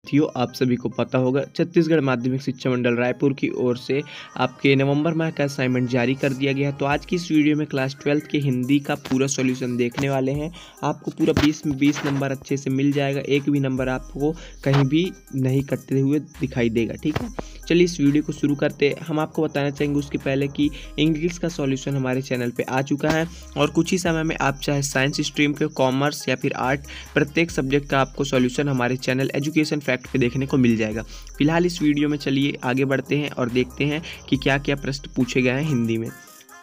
साथियों, आप सभी को पता होगा छत्तीसगढ़ माध्यमिक शिक्षा मंडल रायपुर की ओर से आपके नवंबर माह का असाइनमेंट जारी कर दिया गया है। तो आज की इस वीडियो में क्लास 12 के हिंदी का पूरा सॉल्यूशन देखने वाले हैं। आपको पूरा 20 में 20 नंबर अच्छे से मिल जाएगा, एक भी नंबर आपको कहीं भी नहीं कटते हुए दिखाई देगा। ठीक है, चलिए इस वीडियो को शुरू करते हैं। हम आपको बताना चाहेंगे उसके पहले कि इंग्लिश का सॉल्यूशन हमारे चैनल पे आ चुका है और कुछ ही समय में आप चाहे साइंस स्ट्रीम के, कॉमर्स या फिर आर्ट, प्रत्येक सब्जेक्ट का आपको सॉल्यूशन हमारे चैनल एजुकेशन फैक्ट पे देखने को मिल जाएगा। फिलहाल इस वीडियो में चलिए आगे बढ़ते हैं और देखते हैं कि क्या क्या प्रश्न पूछे गए हैं हिंदी में।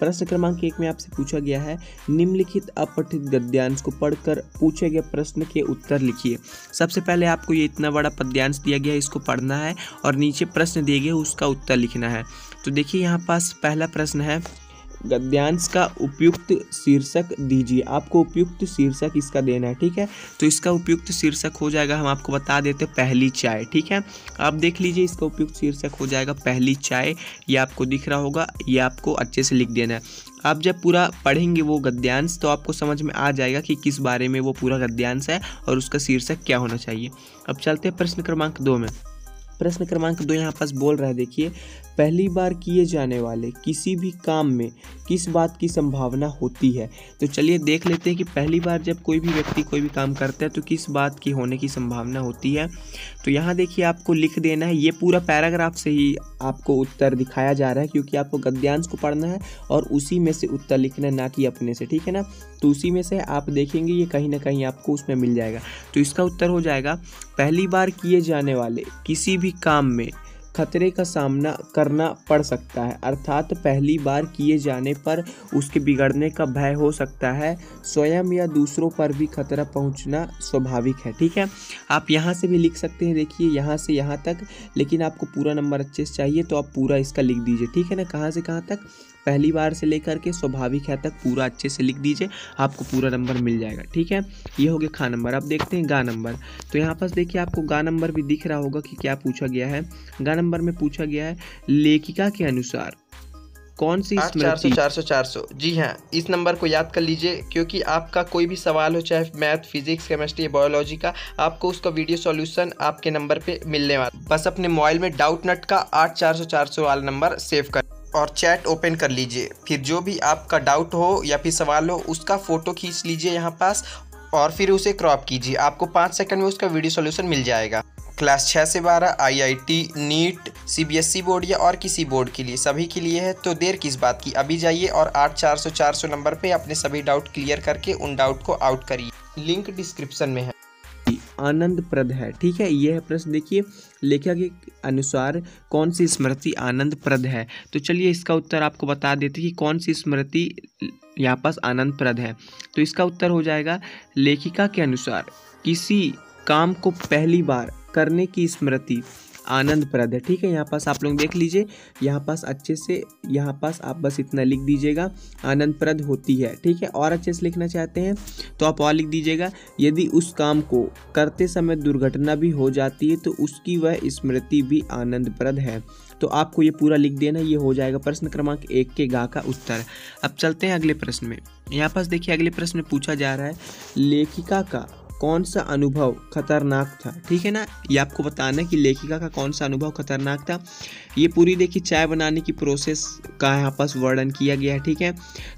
प्रश्न क्रमांक 1 में आपसे पूछा गया है, निम्नलिखित अपठित गद्यांश को पढ़कर पूछे गए प्रश्न के उत्तर लिखिए। सबसे पहले आपको ये इतना बड़ा पद्यांश दिया गया है, इसको पढ़ना है और नीचे प्रश्न दिए गए उसका उत्तर लिखना है। तो देखिए यहाँ पास पहला प्रश्न है, गद्यांश का उपयुक्त शीर्षक दीजिए। आपको उपयुक्त शीर्षक इसका देना है। ठीक है, तो इसका उपयुक्त शीर्षक हो जाएगा, हम आपको बता देते हैं, पहली चाय। ठीक है, आप देख लीजिए, इसका उपयुक्त शीर्षक हो जाएगा पहली चाय। ये आपको दिख रहा होगा, ये आपको अच्छे से लिख देना है। आप जब पूरा पढ़ेंगे वो गद्यांश तो आपको समझ में आ जाएगा कि किस बारे में वो पूरा गद्यांश है और उसका शीर्षक क्या होना चाहिए। अब चलते हैं प्रश्न क्रमांक 2 में। प्रश्न क्रमांक 2 यहाँ पास बोल रहा है, देखिए, पहली बार किए जाने वाले किसी भी काम में किस बात की संभावना होती है। तो चलिए देख लेते हैं कि पहली बार जब कोई भी व्यक्ति कोई भी काम करता है तो किस बात की होने की संभावना होती है। तो यहाँ देखिए आपको लिख देना है, ये पूरा पैराग्राफ से ही आपको उत्तर दिखाया जा रहा है क्योंकि आपको गद्यांश को पढ़ना है और उसी में से उत्तर लिखना है, ना कि अपने से। ठीक है ना, तो उसी में से आप देखेंगे ये कहीं ना कहीं आपको उसमें मिल जाएगा। तो इसका उत्तर हो जाएगा, पहली बार किए जाने वाले किसी भी काम में खतरे का सामना करना पड़ सकता है, अर्थात पहली बार किए जाने पर उसके बिगड़ने का भय हो सकता है, स्वयं या दूसरों पर भी खतरा पहुंचना स्वाभाविक है। ठीक है, आप यहाँ से भी लिख सकते हैं, देखिए यहाँ से यहाँ तक, लेकिन आपको पूरा नंबर अच्छे से चाहिए तो आप पूरा इसका लिख दीजिए। ठीक है ना, कहाँ से कहाँ तक, पहली बार से लेकर के स्वाभाविक है तक पूरा अच्छे से लिख दीजिए, आपको पूरा नंबर मिल जाएगा। ठीक है, ये हो गया खा नंबर। अब देखते हैं गा नंबर। तो यहाँ पास देखिए आपको गा नंबर भी दिख रहा होगा कि क्या पूछा गया है। गा नंबर में पूछा गया है, लेखिका के अनुसार कौन सी स्मृति। 400 जी हाँ, इस नंबर को याद कर लीजिए क्योंकि आपका कोई भी सवाल हो, चाहे मैथ, फिजिक्स, केमिस्ट्री, बायोलॉजी का, आपको उसका वीडियो सॉल्यूशन आपके नंबर पे मिलने वाला। बस अपने मोबाइल में डाउट नट का 8400 वाला नंबर सेव कर और चैट ओपन कर लीजिए। फिर जो भी आपका डाउट हो या फिर सवाल हो उसका फ़ोटो खींच लीजिए यहाँ पास और फिर उसे क्रॉप कीजिए। आपको 5 सेकंड में उसका वीडियो सॉल्यूशन मिल जाएगा। क्लास 6 से 12, IIT, नीट, CBSE बोर्ड या और किसी बोर्ड के लिए, सभी के लिए है। तो देर किस बात की, अभी जाइए और 8400 नंबर पे अपने सभी डाउट क्लियर करके उन डाउट को आउट करिए। लिंक डिस्क्रिप्शन में है। आनंदप्रद है। ठीक है, यह है प्रश्न। देखिए, लेखक के अनुसार कौन सी स्मृति आनंदप्रद है। तो चलिए इसका उत्तर आपको बता देते कि कौन सी स्मृति यहाँ पास आनंदप्रद है। तो इसका उत्तर हो जाएगा, लेखिका के अनुसार किसी काम को पहली बार करने की स्मृति आनंदप्रद है। ठीक है, यहाँ पास आप लोग देख लीजिए, यहाँ पास अच्छे से, यहाँ पास आप बस इतना लिख दीजिएगा, आनंदप्रद होती है। ठीक है, और अच्छे से लिखना चाहते हैं तो आप और लिख दीजिएगा, यदि उस काम को करते समय दुर्घटना भी हो जाती है तो उसकी वह स्मृति भी आनंदप्रद है। तो आपको ये पूरा लिख देना, ये हो जाएगा प्रश्न क्रमांक 1 के गा का उत्तर। अब चलते हैं अगले प्रश्न में। यहाँ पास देखिए अगले प्रश्न में पूछा जा रहा है, लेखिका का कौन सा अनुभव खतरनाक था। ठीक है ना, ये आपको बताना है कि लेखिका का कौन सा अनुभव खतरनाक था। ये पूरी देखिए चाय बनाने की प्रोसेस का यहाँ पास वर्णन किया गया है। ठीक है,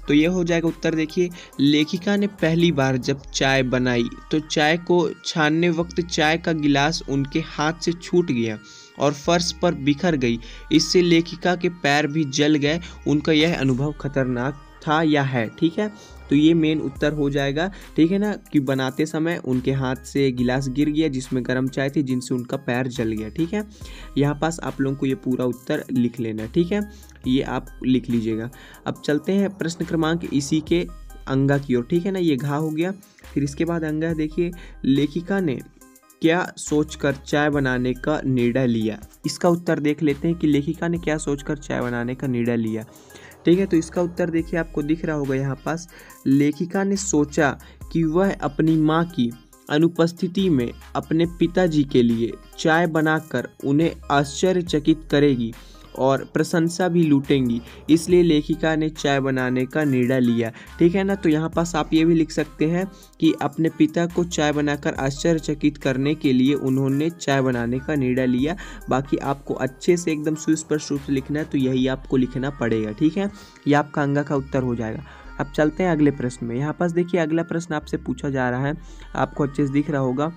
तो ये हो जाएगा उत्तर। देखिए, लेखिका ने पहली बार जब चाय बनाई तो चाय को छानने वक्त चाय का गिलास उनके हाथ से छूट गया और फर्श पर बिखर गई। इससे लेखिका के पैर भी जल गए। उनका यह अनुभव खतरनाक था या है। ठीक है, तो ये मेन उत्तर हो जाएगा। ठीक है ना, कि बनाते समय उनके हाथ से गिलास गिर गया जिसमें गर्म चाय थी, जिनसे उनका पैर जल गया। ठीक है, यहाँ पास आप लोगों को ये पूरा उत्तर लिख लेना है। ठीक है, ये आप लिख लीजिएगा। अब चलते हैं प्रश्न क्रमांक इसी के अंगा की ओर। ठीक है ना, ये घा हो गया, फिर इसके बाद अंगा। देखिए, लेखिका ने क्या सोचकर चाय बनाने का निर्णय लिया। इसका उत्तर देख लेते हैं कि लेखिका ने क्या सोचकर चाय बनाने का निर्णय लिया। ठीक है, तो इसका उत्तर देखिए आपको दिख रहा होगा यहाँ पास, लेखिका ने सोचा कि वह अपनी माँ की अनुपस्थिति में अपने पिताजी के लिए चाय बनाकर उन्हें आश्चर्यचकित करेगी और प्रशंसा भी लूटेंगी, इसलिए लेखिका ने चाय बनाने का निर्णय लिया। ठीक है ना। तो यहाँ पास आप ये भी लिख सकते हैं कि अपने पिता को चाय बनाकर आश्चर्यचकित करने के लिए उन्होंने चाय बनाने का निर्णय लिया। बाकी आपको अच्छे से एकदम सुस्पष्ट रूप से लिखना है, तो यही आपको लिखना पड़ेगा। ठीक है, ये आपका अंगा का उत्तर हो जाएगा। अब चलते हैं अगले प्रश्न में। यहाँ पास देखिए अगला प्रश्न आपसे पूछा जा रहा है, आपको अच्छे से दिख रहा होगा,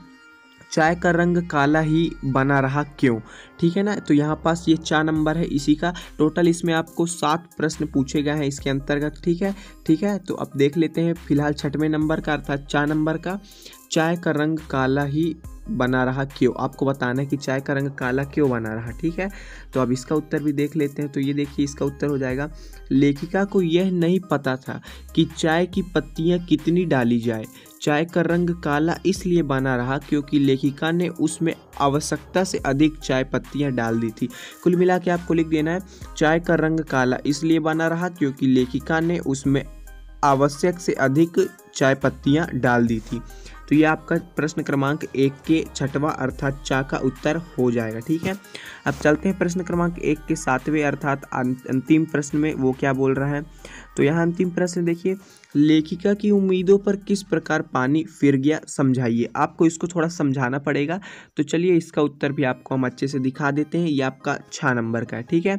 चाय का रंग काला ही बना रहा क्यों। ठीक है ना। तो यहाँ पास ये 4 नंबर है इसी का। टोटल इसमें आपको 7 प्रश्न पूछे गए हैं इसके अंतर्गत। ठीक है। तो अब देख लेते हैं फिलहाल 6वें नंबर का अर्थात 4 नंबर का, चाय का रंग काला ही बना रहा क्यों। आपको बताना है कि चाय का रंग काला क्यों बना रहा। ठीक है। तो अब इसका उत्तर भी देख लेते हैं। तो ये देखिए इसका उत्तर हो जाएगा, लेखिका को यह नहीं पता था कि चाय की पत्तियां कितनी डाली जाए। चाय का रंग काला इसलिए बना रहा क्योंकि लेखिका ने उसमें आवश्यकता से अधिक चाय पत्तियां डाल दी थी। कुल मिला के आपको लिख देना है, चाय का रंग काला इसलिए बना रहा क्योंकि लेखिका ने उसमें आवश्यक से अधिक चाय पत्तियां डाल दी थी। तो ये आपका प्रश्न क्रमांक 1 के 6वां अर्थात चा का उत्तर हो जाएगा। ठीक है। अब चलते हैं प्रश्न क्रमांक 1 के 7वें अर्थात अंतिम प्रश्न में, वो क्या बोल रहा है। तो यहाँ अंतिम प्रश्न देखिए, लेखिका की उम्मीदों पर किस प्रकार पानी फिर गया, समझाइए। आपको इसको थोड़ा समझाना पड़ेगा। तो चलिए इसका उत्तर भी आपको हम अच्छे से दिखा देते हैं। ये आपका 6 नंबर का है। ठीक है।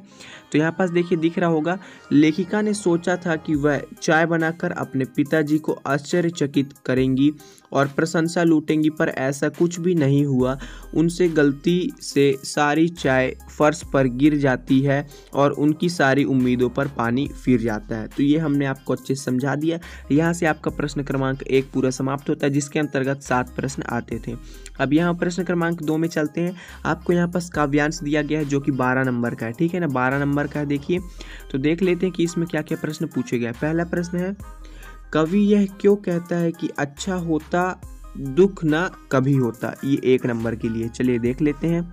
तो यहाँ पास देखिए दिख रहा होगा, लेखिका ने सोचा था कि वह चाय बनाकर अपने पिताजी को आश्चर्यचकित करेंगी और प्रशंसा लूटेंगी, पर ऐसा कुछ भी नहीं हुआ। उनसे गलती से सारी चाय फर्श पर गिर जाती है और उनकी सारी उम्मीदों पर पानी फिर जाता है। तो ये हमने आपको अच्छे से समझा दिया। यहाँ से आपका प्रश्न क्रमांक 1 पूरा समाप्त होता है, जिसके अंतर्गत 7 प्रश्न आते थे। अब यहाँ प्रश्न क्रमांक 2 में चलते हैं। आपको यहाँ पास काव्यांश दिया गया है जो कि 12 नंबर का है। ठीक है ना, 12 नंबर का है। देखिए तो देख लेते हैं कि इसमें क्या क्या प्रश्न पूछे गए। पहला प्रश्न है, कवि यह क्यों कहता है कि अच्छा होता दुख ना कभी होता। ये 1 नंबर के लिए। चलिए देख लेते हैं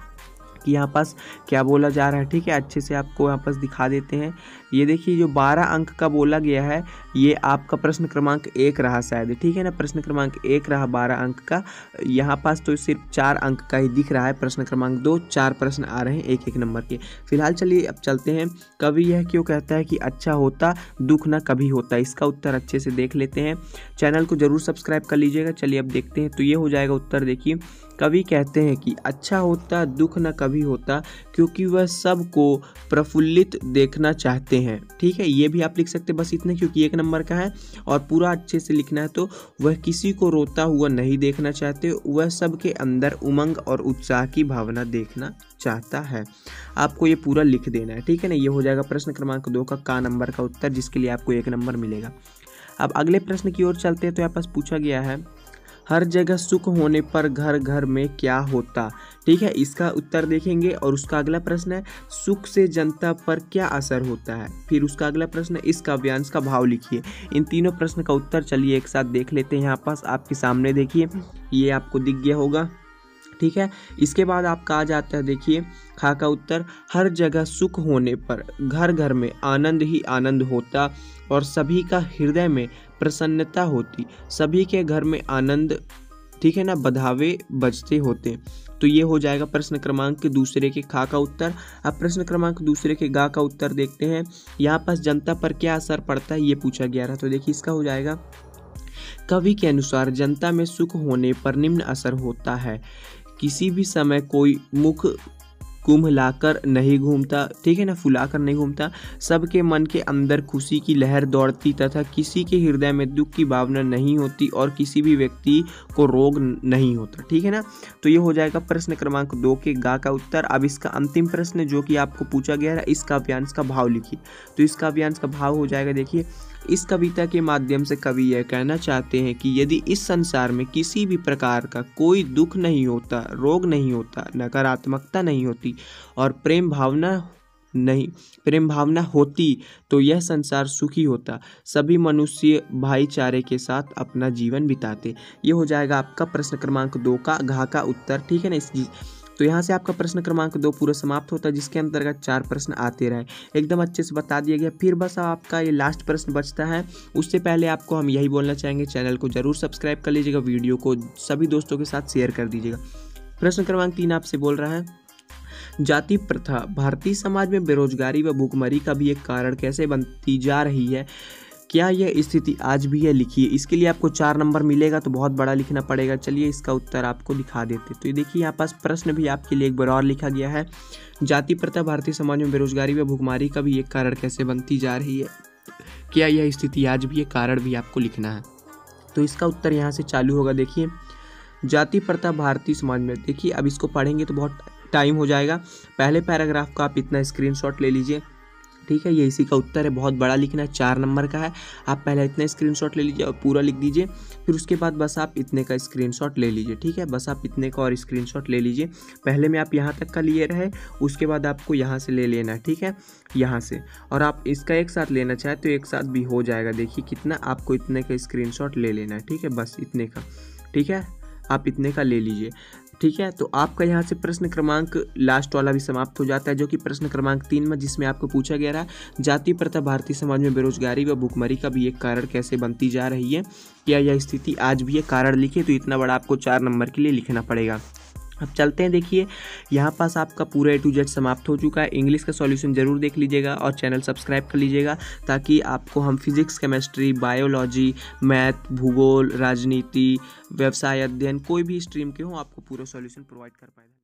कि यहाँ पास क्या बोला जा रहा है। ठीक है, अच्छे से आपको यहाँ पास दिखा देते हैं। ये देखिए जो 12 अंक का बोला गया है, ये आपका प्रश्न क्रमांक 1 रहा शायद। ठीक है ना, प्रश्न क्रमांक 1 रहा 12 अंक का। यहाँ पास तो सिर्फ 4 अंक का ही दिख रहा है। प्रश्न क्रमांक 2 4 प्रश्न आ रहे हैं 1-1 नंबर के। फिलहाल चलिए अब चलते हैं, कवि यह क्यों कहता है कि अच्छा होता दुख ना कभी होता। इसका उत्तर अच्छे से देख लेते हैं। चैनल को जरूर सब्सक्राइब कर लीजिएगा। चलिए अब देखते हैं। तो ये हो जाएगा उत्तर। देखिए कवि कहते हैं कि अच्छा होता दुख न कभी होता क्योंकि वह सबको प्रफुल्लित देखना चाहते हैं। ठीक है, ये भी आप लिख सकते हैं बस इतने, क्योंकि 1 नंबर का है और पूरा अच्छे से लिखना है। तो वह किसी को रोता हुआ नहीं देखना चाहते, वह सबके अंदर उमंग और उत्साह की भावना देखना चाहता है। आपको ये पूरा लिख देना है। ठीक है ना, ये हो जाएगा प्रश्न क्रमांक 2 का नंबर का उत्तर, जिसके लिए आपको 1 नंबर मिलेगा। अब अगले प्रश्न की ओर चलते हैं। तो यहाँ पास पूछा गया है, हर जगह सुख होने पर घर घर में क्या होता। ठीक है, इसका उत्तर देखेंगे। और उसका अगला प्रश्न है, सुख से जनता पर क्या असर होता है। फिर उसका अगला प्रश्न है, इस काव्यांश का भाव लिखिए। इन तीनों प्रश्न का उत्तर चलिए एक साथ देख लेते हैं। यहाँ पास आपके सामने देखिए, ये आपको दिख गया होगा। ठीक है, इसके बाद आपका आ जाता है, देखिए खा का उत्तर, हर जगह सुख होने पर घर घर में आनंद ही आनंद होता और सभी का हृदय में प्रसन्नता होती, सभी के घर में आनंद, ठीक है ना, बधावे बजते होते। तो ये हो जाएगा प्रश्न क्रमांक 2 के खा का उत्तर। अब प्रश्न क्रमांक 2 के गा का उत्तर देखते हैं। यहाँ पास जनता पर क्या असर पड़ता है ये पूछा गया रहा। तो देखिए इसका हो जाएगा, कवि के अनुसार जनता में सुख होने पर निम्न असर होता है, किसी भी समय कोई मुख कुम्हलाकर नहीं घूमता, ठीक है ना, फुलाकर नहीं घूमता, सबके मन के अंदर खुशी की लहर दौड़ती तथा किसी के हृदय में दुख की भावना नहीं होती और किसी भी व्यक्ति को रोग नहीं होता। ठीक है ना, तो ये हो जाएगा प्रश्न क्रमांक 2 के गा का उत्तर। अब इसका अंतिम प्रश्न जो कि आपको पूछा गया है, इस काव्यांश का भाव लिखिए। तो इस काव्यांश का भाव हो जाएगा, देखिए इस कविता के माध्यम से कवि यह कहना चाहते हैं कि यदि इस संसार में किसी भी प्रकार का कोई दुख नहीं होता, रोग नहीं होता, नकारात्मकता नहीं होती और प्रेम भावना होती तो यह संसार सुखी होता, सभी मनुष्य भाईचारे के साथ अपना जीवन बिताते। ये हो जाएगा आपका प्रश्न क्रमांक 2 का घा का उत्तर। ठीक है ना, तो यहाँ से आपका प्रश्न क्रमांक 2 पूरा समाप्त होता है, जिसके अंतर्गत 4 प्रश्न आते रहे, एकदम अच्छे से बता दिया गया। फिर बस आपका ये लास्ट प्रश्न बचता है। उससे पहले आपको हम यही बोलना चाहेंगे, चैनल को जरूर सब्सक्राइब कर लीजिएगा, वीडियो को सभी दोस्तों के साथ शेयर कर दीजिएगा। प्रश्न क्रमांक 3 आपसे बोल रहा है, जाति प्रथा भारतीय समाज में बेरोजगारी व भुखमरी का भी एक कारण कैसे बनती जा रही है? क्या यह स्थिति आज भी है? लिखिए। इसके लिए आपको 4 नंबर मिलेगा, तो बहुत बड़ा लिखना पड़ेगा। चलिए इसका उत्तर आपको दिखा देते। तो ये देखिए यहाँ पास प्रश्न भी आपके लिए एक बार और लिखा गया है। जाति प्रथा भारतीय समाज में बेरोजगारी व भुखमरी का भी एक कारण कैसे बनती जा रही है? क्या यह स्थिति आज भी है? कारण भी आपको लिखना है। तो इसका उत्तर यहाँ से चालू होगा। देखिए जाति प्रथा भारतीय समाज में, देखिए अब इसको पढ़ेंगे तो बहुत टाइम हो जाएगा। पहले पैराग्राफ का आप इतना स्क्रीनशॉट ले लीजिए, ठीक है। ये इसी का उत्तर है, बहुत बड़ा लिखना है, 4 नंबर का है। आप पहले इतना स्क्रीनशॉट ले लीजिए और पूरा लिख दीजिए, फिर उसके बाद बस आप इतने का स्क्रीनशॉट ले लीजिए, ठीक है। बस आप इतने का और स्क्रीनशॉट ले लीजिए। पहले में आप यहाँ तक का लिए रहे, उसके बाद आपको यहाँ से ले लेना है, ठीक है, यहाँ से। और आप इसका एक साथ लेना चाहे तो एक साथ भी हो जाएगा। देखिए कितना, आपको इतने का स्क्रीनशॉट ले लेना है, ठीक है, बस इतने का, ठीक है। आप इतने का ले लीजिए, ठीक है। तो आपका यहाँ से प्रश्न क्रमांक लास्ट वाला भी समाप्त हो जाता है, जो कि प्रश्न क्रमांक 3 में, जिसमें आपको पूछा गया रहा जाति प्रथा भारतीय समाज में बेरोजगारी व भुखमरी का भी एक कारण कैसे बनती जा रही है? क्या यह स्थिति आज भी है? कारण लिखिए। तो इतना बड़ा आपको 4 नंबर के लिए लिखना पड़ेगा। अब चलते हैं, देखिए यहाँ पास आपका पूरा A to Z समाप्त हो चुका है। इंग्लिश का सॉल्यूशन जरूर देख लीजिएगा और चैनल सब्सक्राइब कर लीजिएगा, ताकि आपको हम फिजिक्स, केमिस्ट्री, बायोलॉजी, मैथ, भूगोल, राजनीति, व्यवसाय अध्ययन, कोई भी स्ट्रीम के हो, आपको पूरा सॉल्यूशन प्रोवाइड कर पाएंगे।